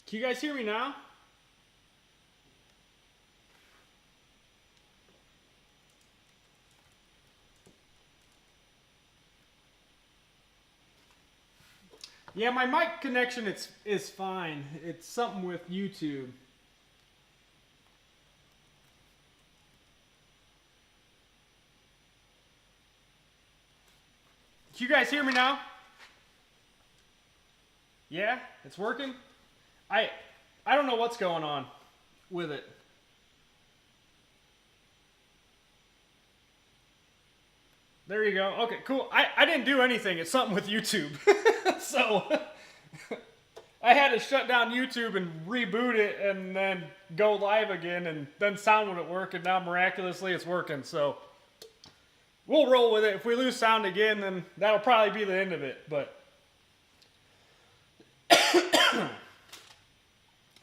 Can you guys hear me now? Yeah, my mic connection is fine. It's something with YouTube. Can you guys hear me now? Yeah, it's working. I don't know what's going on with it. There you go. Okay, cool. I didn't do anything. It's something with YouTube. So I had to shut down YouTube and reboot it and then go live again, and then sound wouldn't work, and now miraculously it's working. So we'll roll with it. If we lose sound again, then that'll probably be the end of it. But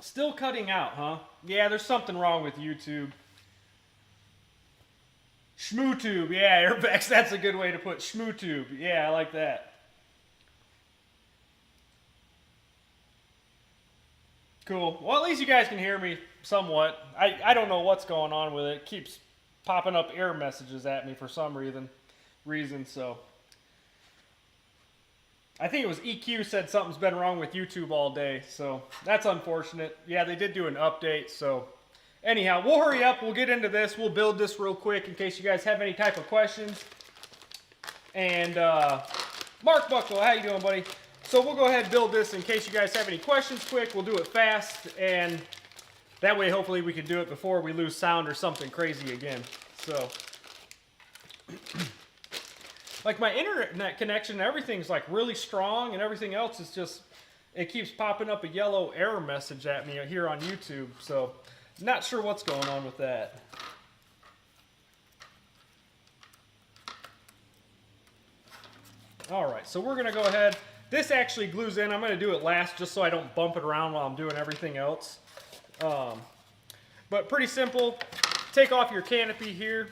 still cutting out, huh? Yeah, there's something wrong with YouTube. Schmootube, yeah, Airbex, that's a good way to put Schmootube. Yeah, I like that. Cool. Well, at least you guys can hear me somewhat. I don't know what's going on with it. It keeps popping up error messages at me for some reason, so. I think it was EQ said something's been wrong with YouTube all day, so that's unfortunate. Yeah, they did do an update, so. Anyhow, we'll hurry up. We'll get into this. We'll build this real quick in case you guys have any type of questions. And Mark Buckle, how you doing, buddy? So we'll go ahead and build this in case you guys have any questions quick. We'll do it fast, and that way hopefully we can do it before we lose sound or something crazy again. So, like my internet connection, everything's like really strong, and everything else is just, it keeps popping up a yellow error message at me here on YouTube. So. Not sure what's going on with that. Alright, so we're going to go ahead. This actually glues in. I'm going to do it last just so I don't bump it around while I'm doing everything else. But pretty simple. Take off your canopy here.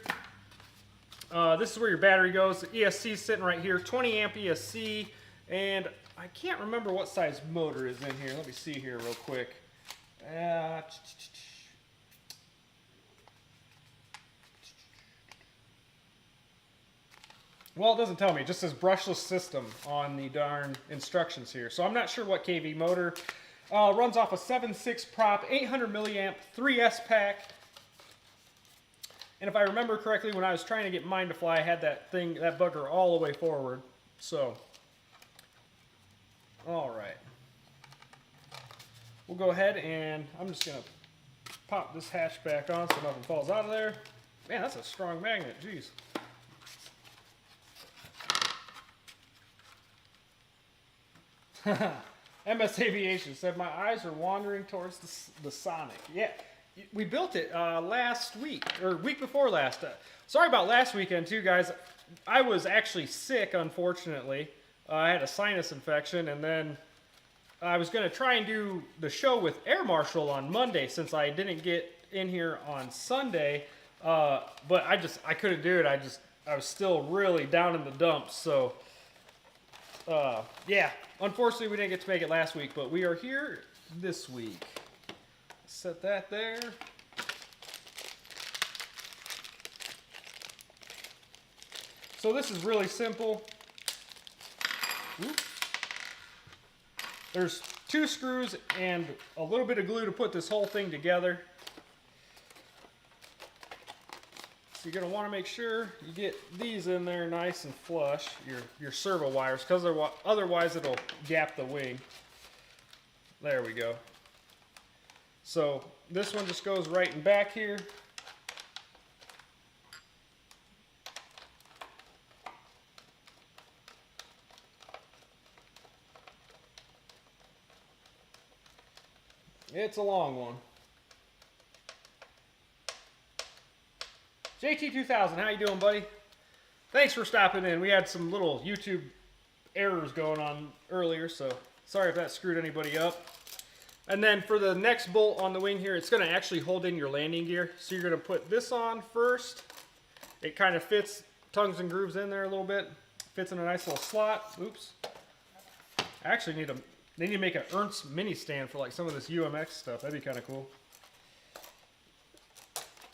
This is where your battery goes. The ESC is sitting right here. 20 amp ESC. And I can't remember what size motor is in here. Let me see here real quick. Well, it doesn't tell me. It just says brushless system on the darn instructions here. So I'm not sure what KV motor. Runs off a 7.6 prop, 800 milliamp, 3S pack. And if I remember correctly, when I was trying to get mine to fly, I had that bugger all the way forward. So, all right. We'll go ahead and I'm just going to pop this hatch back on so nothing falls out of there. Man, that's a strong magnet. Jeez. MS Aviation said, my eyes are wandering towards the Sonic. Yeah, we built it last week, or week before last. Sorry about last weekend too, guys. I was actually sick, unfortunately. I had a sinus infection, and then I was going to try and do the show with Air Marshal on Monday since I didn't get in here on Sunday. But I couldn't do it. I was still really down in the dumps, so... yeah, unfortunately we didn't get to make it last week, but we are here this week. Set that there. So this is really simple. Whoop. There's 2 screws and a little bit of glue to put this whole thing together. So you're going to want to make sure you get these in there nice and flush, your servo wires, because otherwise it'll gap the wing. There we go. So this one just goes right in back here. It's a long one. JT2000, how you doing, buddy? Thanks for stopping in. We had some little YouTube errors going on earlier, so sorry if that screwed anybody up. And then for the next bolt on the wing here, it's going to actually hold in your landing gear. So you're going to put this on first. It kind of fits, tongues and grooves in there a little bit. Fits in a nice little slot. Oops. I actually need to They need to make an Ernst mini stand for like some of this UMX stuff. That'd be kind of cool.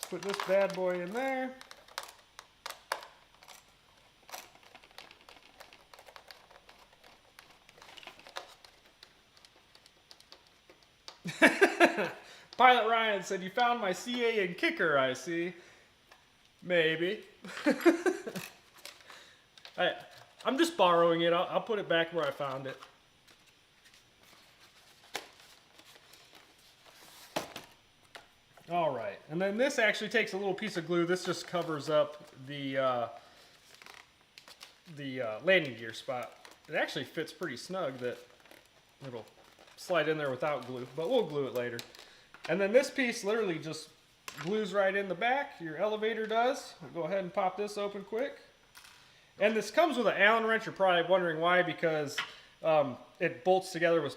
Put this bad boy in there. Pilot Ryan said, "You found my CA and kicker, I see." Maybe. I'm just borrowing it. I'll put it back where I found it. All right, and then this actually takes a little piece of glue. This just covers up the landing gear spot. It actually fits pretty snug that it'll slide in there without glue, but we'll glue it later. And then this piece literally just glues right in the back. Your elevator does. I'll go ahead and pop this open quick. And this comes with an Allen wrench. You're probably wondering why, because it bolts together with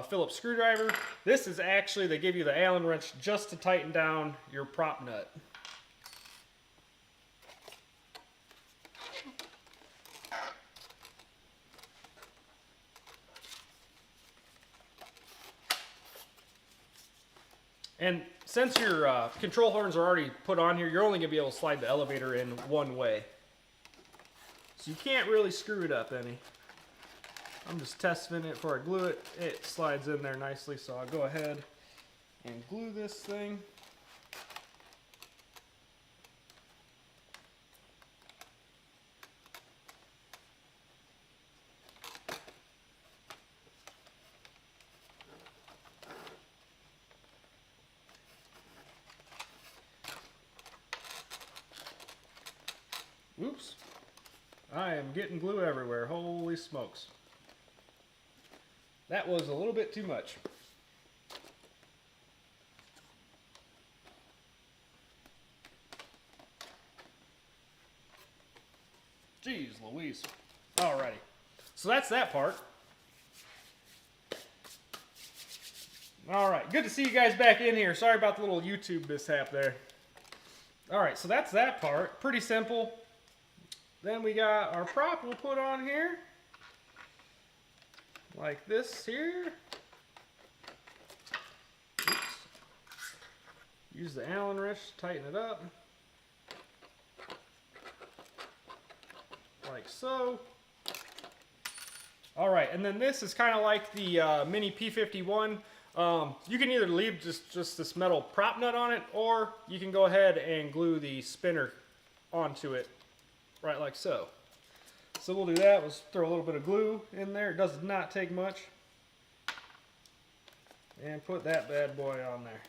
Phillips screwdriver. This is actually, they give you the Allen wrench just to tighten down your prop nut. And since your control horns are already put on here, you're only going to be able to slide the elevator in one way. So you can't really screw it up any. I'm just testing it before I glue it. It slides in there nicely, so I'll go ahead and glue this thing. Oops. I am getting glue everywhere. Holy smokes. That was a little bit too much. Jeez Louise. Alrighty. So that's that part. Alright, good to see you guys back in here. Sorry about the little YouTube mishap there. Alright, so that's that part. Pretty simple. Then we got our prop we'll put on here. Like this here. Oops. Use the Allen wrench to tighten it up. Like so. Alright, and then this is kind of like the mini P51. You can either leave just this metal prop nut on it, or you can go ahead and glue the spinner onto it. Right like so. So we'll do that. We'll throw a little bit of glue in there. It does not take much. And put that bad boy on there.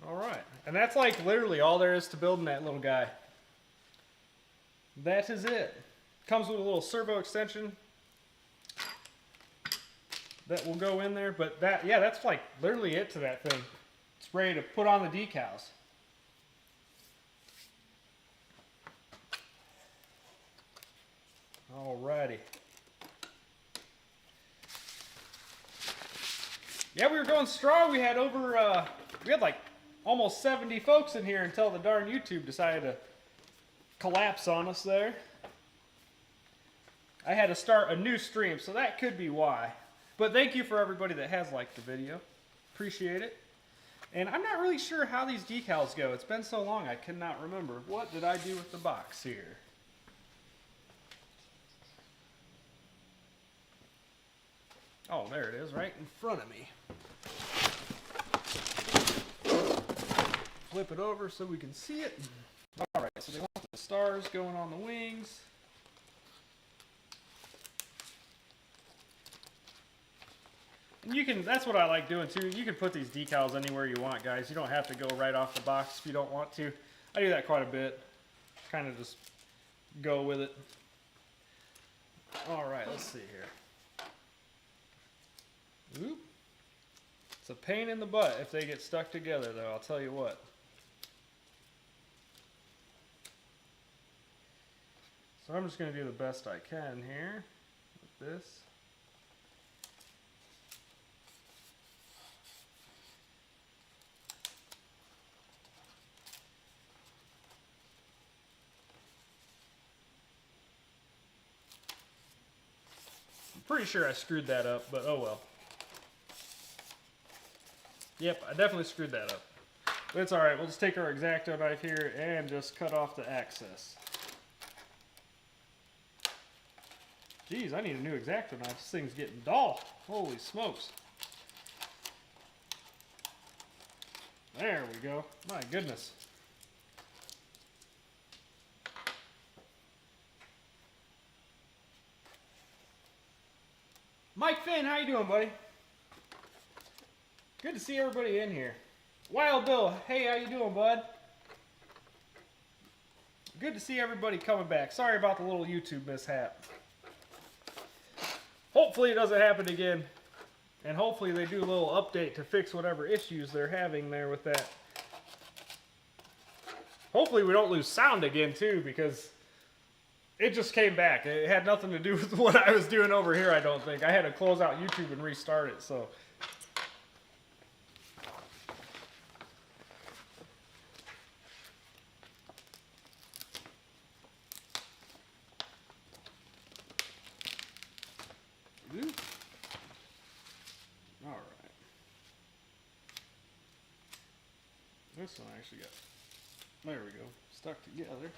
Alright. And that's like literally all there is to building that little guy. That is it. Comes with a little servo extension that will go in there. But that, yeah, that's like literally it to that thing. It's ready to put on the decals. Alrighty. Yeah, we were going strong. We had over, we had like almost 70 folks in here until the darn YouTube decided to collapse on us there. I had to start a new stream, so that could be why. But thank you for everybody that has liked the video. Appreciate it. And I'm not really sure how these decals go. It's been so long I cannot remember. What did I do with the box here? Oh, there it is, right in front of me. Flip it over so we can see it. All right, so they want the stars going on the wings. And you can, that's what I like doing too. You can put these decals anywhere you want, guys. You don't have to go right off the box if you don't want to. I do that quite a bit. Kind of just go with it. All right, let's see here. Oop. It's a pain in the butt if they get stuck together, though, I'll tell you what. So I'm just going to do the best I can here with this. Pretty sure I screwed that up, but oh well. Yep, I definitely screwed that up. But it's alright, we'll just take our X-Acto knife here and just cut off the excess. Geez, I need a new X-Acto knife. This thing's getting dull. Holy smokes. There we go. My goodness. Mike Finn, how you doing, buddy? Good to see everybody in here. Wild Bill, hey, how you doing, bud? Good to see everybody coming back. Sorry about the little YouTube mishap. Hopefully it doesn't happen again. And hopefully they do a little update to fix whatever issues they're having there with that. Hopefully we don't lose sound again, too, because it just came back. It had nothing to do with what I was doing over here, I don't think. I had to close out YouTube and restart it, so. All right. This one actually got, there we go, stuck together.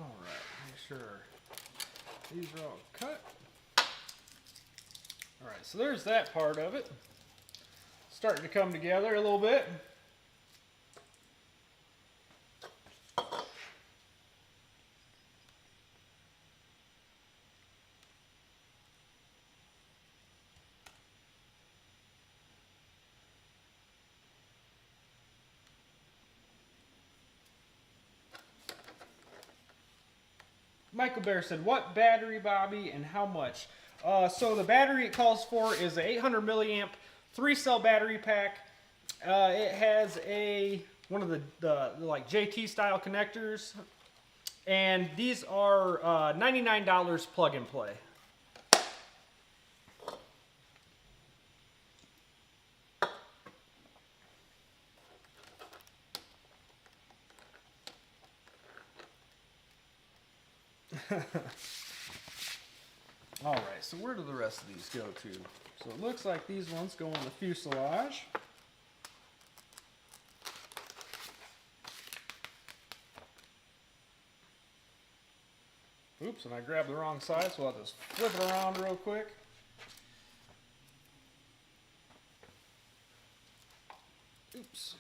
All right, make sure these are all cut. All right, so there's that part of it. Starting to come together a little bit. Michael Bear said, what battery, Bobby, and how much? So the battery it calls for is an 800 milliamp 3-cell battery pack. It has one of the like JT style connectors, and these are $99 plug and play. All right, so where do the rest of these go to? So it looks like these ones go in the fuselage. Oops, and I grabbed the wrong side, so I'll just flip it around real quick. Oops.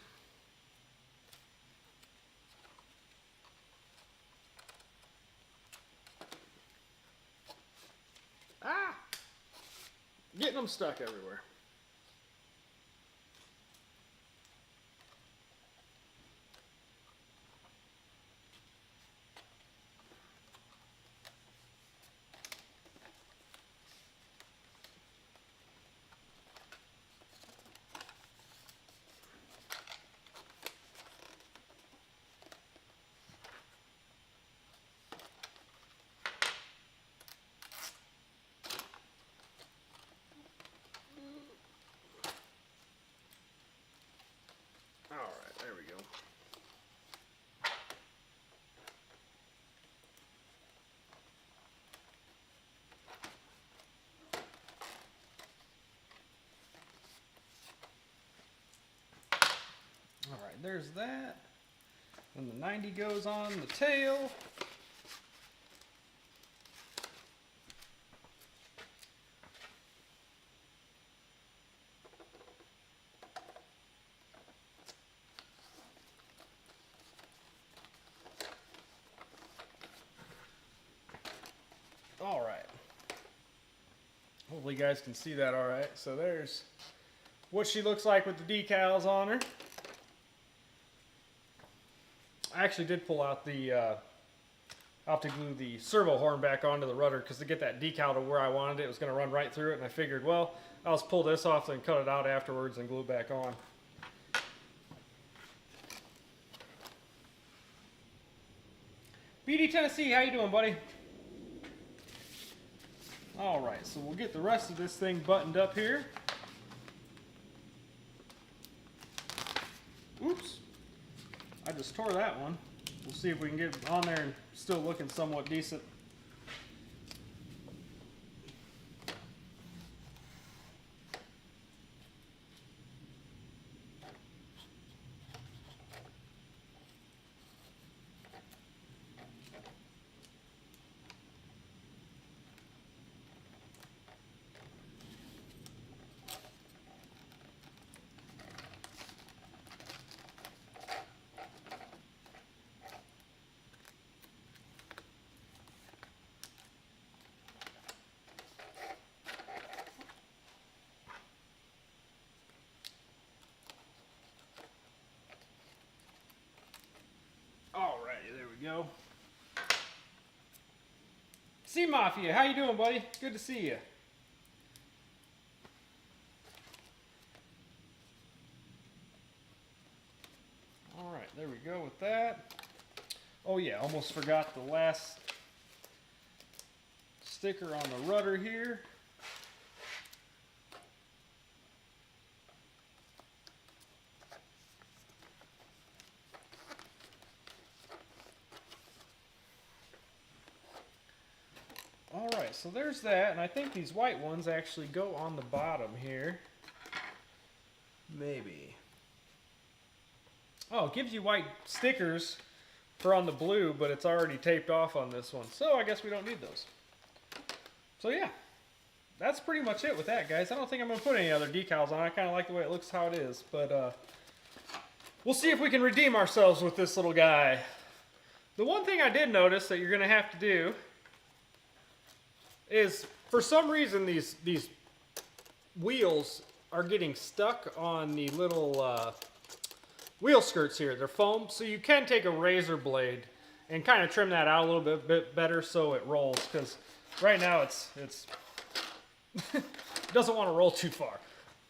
Ah! Getting them stuck everywhere. Alright, there we go. Alright, there's that. And the 90 goes on the tail. Hopefully you guys can see that all right. So there's what she looks like with the decals on her. I actually did pull out the, I'll have to glue the servo horn back onto the rudder because to get that decal to where I wanted it, it was going to run right through it. And I figured, well, I'll just pull this off and cut it out afterwards and glue it back on. BD Tennessee, how you doing, buddy? All right, so we'll get the rest of this thing buttoned up here. Oops, I just tore that one. We'll see if we can get it on there and still looking somewhat decent. Alrighty, there we go. Sea Mafia, how you doing, buddy? Good to see you. Alright, there we go with that. Oh yeah, almost forgot the last sticker on the rudder here. Alright, so there's that, and I think these white ones actually go on the bottom here. Maybe. Oh, it gives you white stickers for on the blue, but it's already taped off on this one. So I guess we don't need those. So yeah, that's pretty much it with that, guys. I don't think I'm going to put any other decals on. I kind of like the way it looks how it is, but we'll see if we can redeem ourselves with this little guy. The one thing I did notice that you're going to have to do is, for some reason, these wheels are getting stuck on the little wheel skirts here. They're foam, so you can take a razor blade and kind of trim that out a little bit better so it rolls, because right now it's doesn't want to roll too far.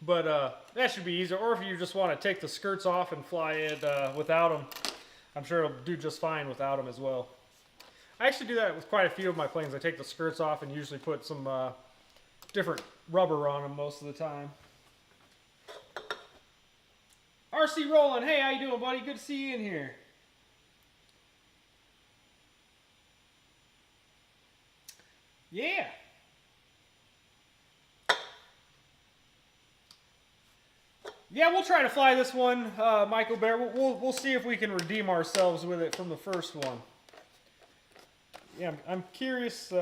But that should be easier. Or if you just want to take the skirts off and fly it without them, I'm sure it'll do just fine without them as well. I actually do that with quite a few of my planes. I take the skirts off and usually put some different rubber on them most of the time. RC Roland, hey, how you doing, buddy? Good to see you in here. Yeah. Yeah, we'll try to fly this one, Michael Bear. We'll see if we can redeem ourselves with it from the first one. Yeah, I'm curious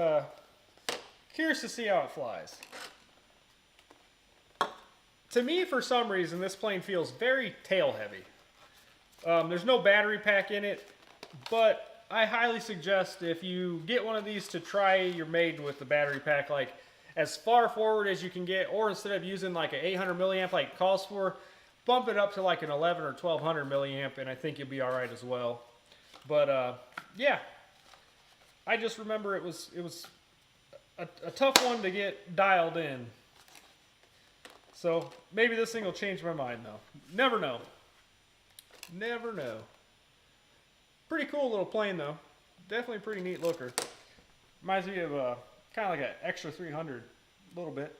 curious to see how it flies. To me, for some reason, this plane feels very tail heavy. There's no battery pack in it, but I highly suggest if you get one of these to try your maiden with the battery pack, like as far forward as you can get, or instead of using like an 800 milliamp like it calls for, bump it up to like an 11 or 1200 milliamp, and I think you'll be all right as well. But yeah, I just remember it was a tough one to get dialed in. So maybe this thing will change my mind though. Never know. Never know. Pretty cool little plane though. Definitely a pretty neat looker. Reminds me of kind of like an extra 300, a little bit.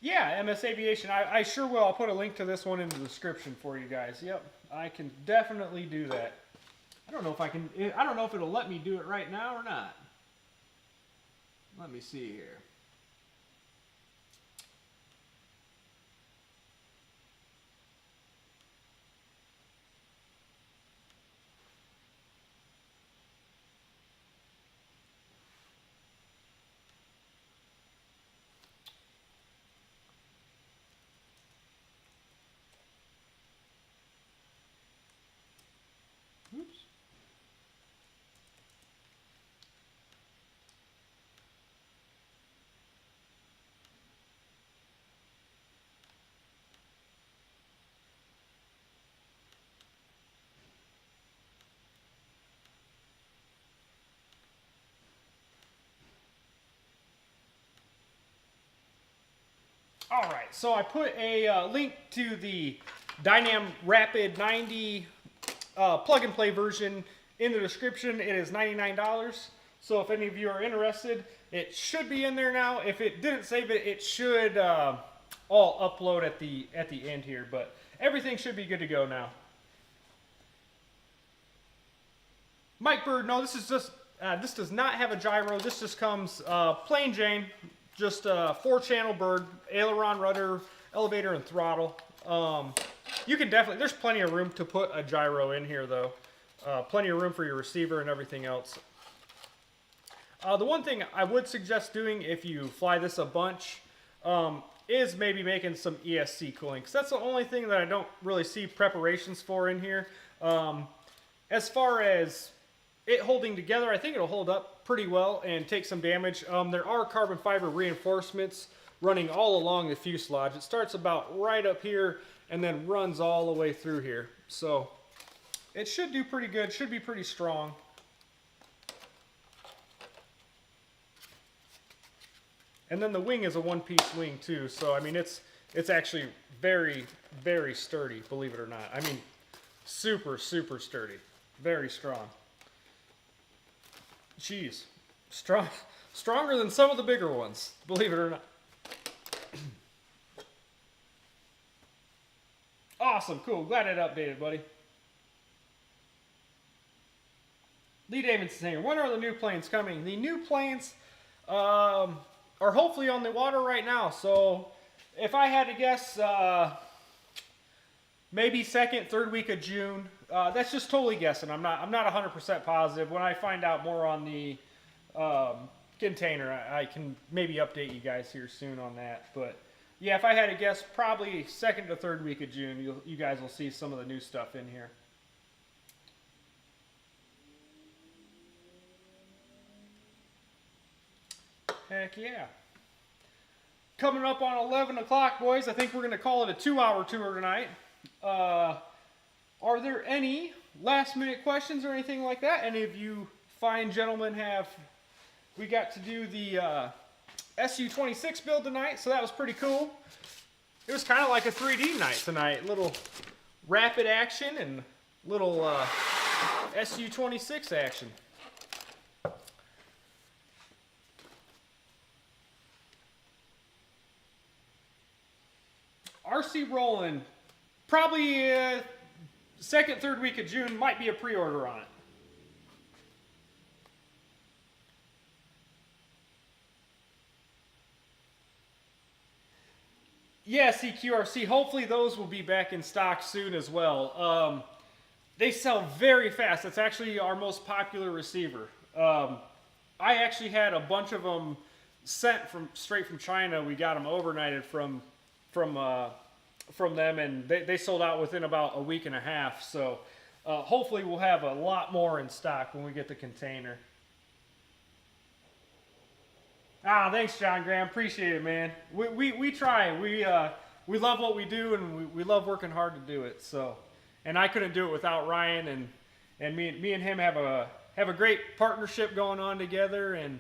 Yeah, MS Aviation. I sure will. I'll put a link to this one in the description for you guys. Yep, I can definitely do that. I don't know if I can. I don't know if it'll let me do it right now or not. Let me see here. All right, so I put a link to the Dynam Rapid 90 plug-and-play version in the description. It is $99. So if any of you are interested, it should be in there now. If it didn't save it, it should all upload at the end here. But everything should be good to go now. Mike Bird, no, this is just this does not have a gyro. This just comes plain Jane. Just a 4-channel bird, aileron, rudder, elevator, and throttle. You can definitely, there's plenty of room to put a gyro in here though. Plenty of room for your receiver and everything else. The one thing I would suggest doing if you fly this a bunch is maybe making some ESC cooling, because that's the only thing that I don't really see preparations for in here. As far as it holding together, I think it'll hold up pretty well and take some damage. There are carbon fiber reinforcements running all along the fuselage. It starts about right up here and then runs all the way through here. So it should do pretty good, should be pretty strong. And then the wing is a one-piece wing too, so I mean it's actually very, very sturdy, believe it or not. I mean, super, super sturdy, very strong. Jeez, stronger than some of the bigger ones, believe it or not. Awesome, cool, glad it updated, buddy. Lee Davidson saying, when are the new planes coming? The new planes are hopefully on the water right now, so if I had to guess, maybe second, third week of June. That's just totally guessing. I'm not 100% positive. When I find out more on the container, I can maybe update you guys here soon on that. But yeah, if I had to guess, probably second to third week of June, you guys will see some of the new stuff in here. Heck yeah. Coming up on 11 o'clock, boys. I think we're going to call it a 2-hour tour tonight. Are there any last-minute questions or anything like that? Any of you fine gentlemen have... We got to do the SU-26 build tonight, so that was pretty cool. It was kind of like a 3D night tonight. Little rapid action and little SU-26 action. RC rolling, probably second, third week of June, might be a pre-order on it. Yeah, CQRC, hopefully those will be back in stock soon as well. They sell very fast. It's actually our most popular receiver. I actually had a bunch of them sent straight from China. We got them overnighted from them, and they sold out within about a week and a half. So hopefully we'll have a lot more in stock when we get the container. Ah, thanks, John Graham. Appreciate it, man. We try. We love what we do, and we love working hard to do it. So, and I couldn't do it without Ryan, and me and him have a great partnership going on together. And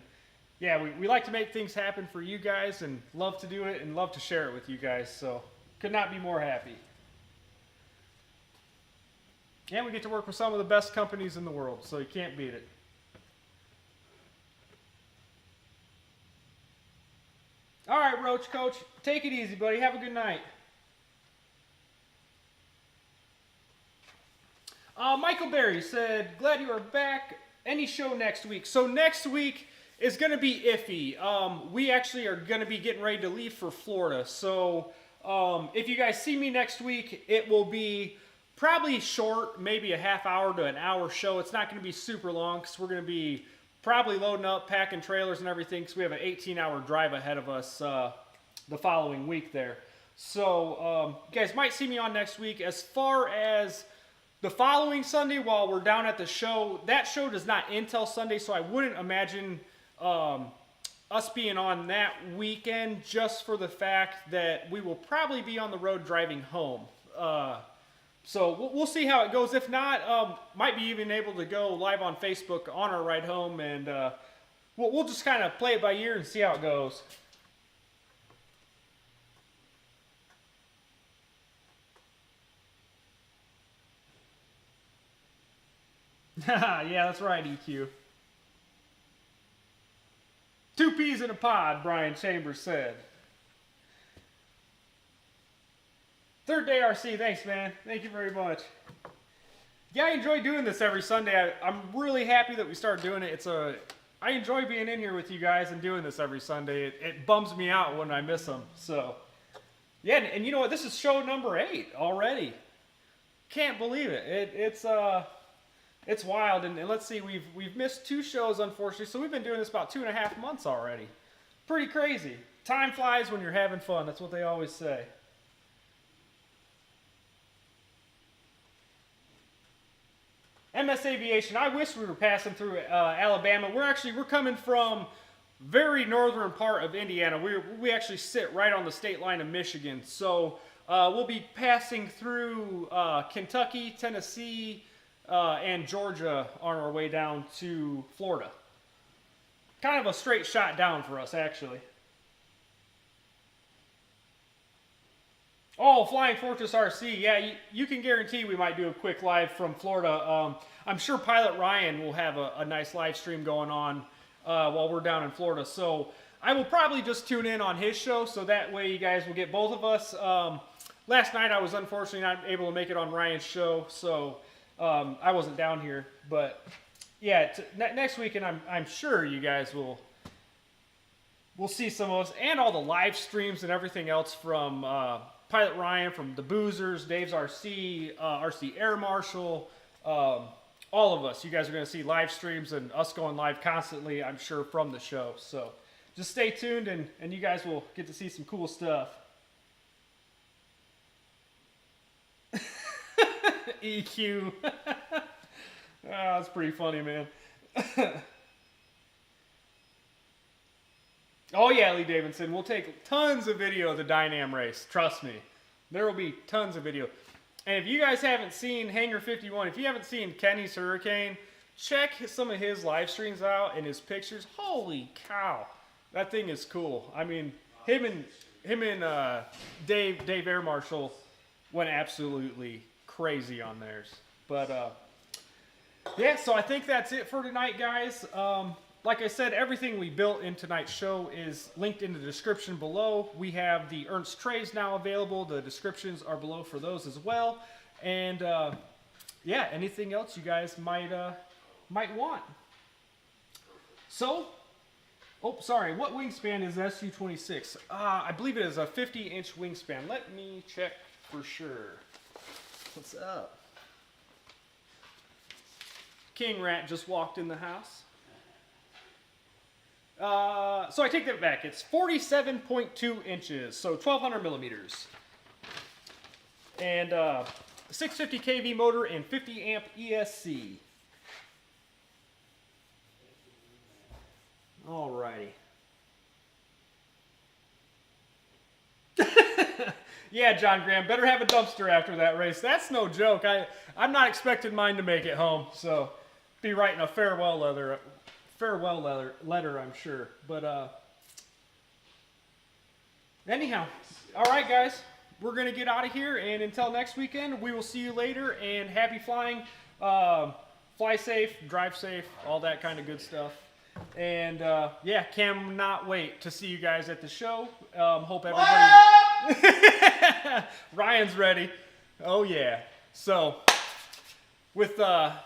yeah, we like to make things happen for you guys, and love to do it, and love to share it with you guys. So, could not be more happy. And we get to work with some of the best companies in the world, so you can't beat it. All right, Roach Coach, take it easy, buddy. Have a good night. Michael Berry said, glad you are back. Any show next week? So next week is going to be iffy. We actually are going to be getting ready to leave for Florida. So if you guys see me next week, it will be probably short, maybe a half hour to an hour show. It's not going to be super long because we're going to be probably loading up, packing trailers and everything, because we have an 18-hour drive ahead of us the following week there. So you guys might see me on next week. As far as the following Sunday, while we're down at the show, that show does not end till Sunday, so I wouldn't imagine us being on that weekend, just for the fact that we will probably be on the road driving home. So we'll see how it goes. If not, might be even able to go live on Facebook on our ride home, and we'll just kind of play it by ear and see how it goes. Yeah, that's right, EQ. 2 peas in a pod, Brian Chambers said. Third day RC, thanks, man. Thank you very much. Yeah, I enjoy doing this every Sunday. I'm really happy that we started doing it. I enjoy being in here with you guys and doing this every Sunday. It bums me out when I miss them. So, yeah, and you know what? This is show number 8 already. Can't believe it. It's wild. And let's see, we've missed 2 shows, unfortunately. So we've been doing this about 2.5 months already. Pretty crazy. Time flies when you're having fun. That's what they always say. MS Aviation, I wish we were passing through Alabama. We're coming from very northern part of Indiana. We actually sit right on the state line of Michigan. So we'll be passing through Kentucky, Tennessee, and Georgia on our way down to Florida. Kind of a straight shot down for us, actually. Oh, Flying Fortress RC. Yeah, you can guarantee we might do a quick live from Florida. I'm sure Pilot Ryan will have a nice live stream going on while we're down in Florida. So I will probably just tune in on his show, so that way you guys will get both of us. Last night I was unfortunately not able to make it on Ryan's show, so I wasn't down here. But yeah, next weekend I'm sure you guys will see some of us and all the live streams and everything else from Pilot Ryan, from the Boozers, Dave's RC, RC Air Marshal, all of us. You guys are going to see live streams and us going live constantly, I'm sure, from the show. So just stay tuned and you guys will get to see some cool stuff. EQ. Oh, that's pretty funny, man. Oh yeah, Lee Davidson, we'll take tons of video of the Dynam race. Trust me. There will be tons of video. And if you guys haven't seen Hangar 51, if you haven't seen Kenny's Hurricane, check some of his live streams out and his pictures. Holy cow. That thing is cool. I mean, him and Dave Air Marshal went absolutely crazy on theirs. But yeah, so I think that's it for tonight, guys. Like I said, everything we built in tonight's show is linked in the description below. We have the Ernst trays now available. The descriptions are below for those as well. And yeah, anything else you guys might want. So, oh, sorry, what wingspan is SU-26? I believe it is a 50-inch wingspan. Let me check for sure. What's up? King Rat just walked in the house. So I take that back. It's 47.2 inches, so 1,200 millimeters. And 650 kV motor and 50 amp ESC. Alrighty. Yeah, John Graham, better have a dumpster after that race. That's no joke. I'm not expecting mine to make it home, so be writing a farewell letter, I'm sure. But anyhow, all right, guys, we're gonna get out of here, and until next weekend, we will see you later. And happy flying, fly safe, drive safe, all that kind of good stuff. And yeah, cannot wait to see you guys at the show. Hope everybody. Ryan's ready. Oh yeah. So with that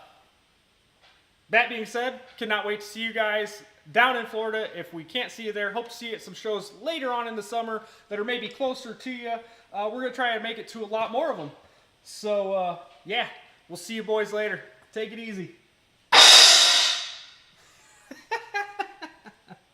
being said, cannot wait to see you guys down in Florida. If we can't see you there, hope to see you at some shows later on in the summer that are maybe closer to you. We're going to try and make it to a lot more of them. So, yeah, we'll see you boys later. Take it easy.